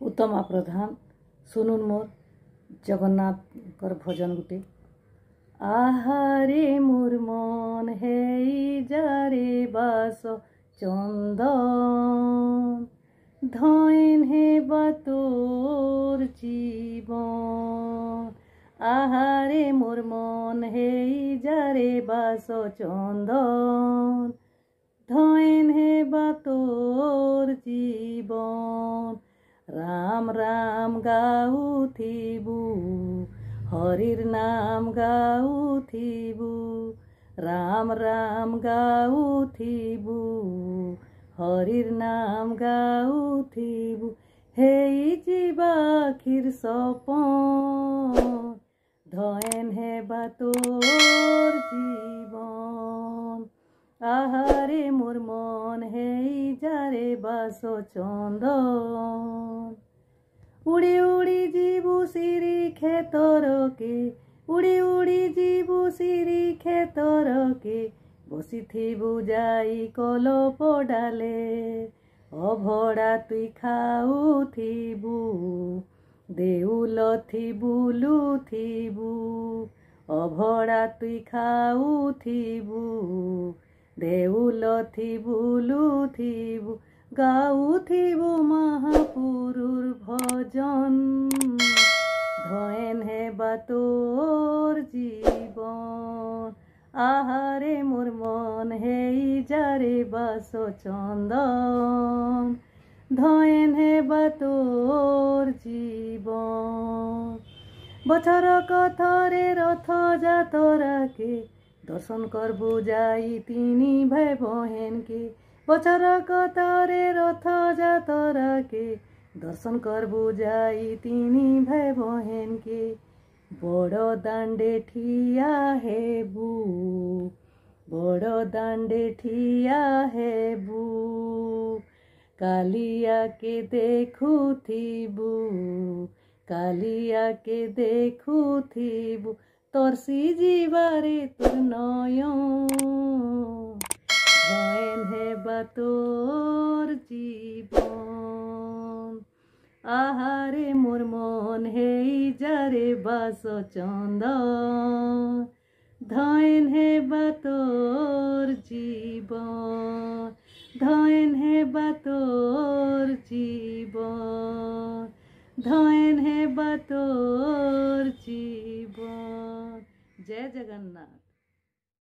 उत्तमा प्रधान सुनुन मोर जगन्नाथ भजन गुटे। आहारे मोर मन हेई जारे बास चंदन धयन हे बातोर जीवन। आहारे मोर मन हेई जारे बास चंदन धयन हे बातोर जीवन। राम राम गाउथिबु हरिर नाम गाउथिबु राम राम गाउथिबु हरिर नाम गाउथिबु। हेई जीवाखिर सपन धयन हेबा तोर जीवन। आहारे मोर मन हेई जारे बास चंदन। उड़ी उड़ी जीवु सिरी खेतर के उड़ी उड़ी जीवु सिरी खेतर के बसिथिबु जाई कलप डाले। अभड़ा तुई खाउथिबु देउल थिबु लुथिबु। अभड़ा तुई खाउथिबु देउल थिबु लुथिबु। गाउथिबु महापुरुर भजन धयन हेबा तोर जीवन। आहारे मोर मन हेई जारे बास चंदन धयन हेबा तोर जीवन। बछर कथरे रथ जातरा के दर्शन करबु जाई तिनी भाई बहन के। बछर कथरे रथ जातरा के दर्शन करबु जाई तिनी भाई बहन के। बड़ दांडे ठिया हेबु बड़ दांडे ठिया हेबु। कालिया के देखुथिबु कालिया के देखुथिबु। तरसी जीवारे तोर नयन धयन हेबा तोर जीवन। आहारे मोर मन हेई जारे बास चंदन धयन हेबा तोर जीवन। धयन हेबा तोर जीवन धयन हेबा तोर जीवन। जय जगन्नाथ।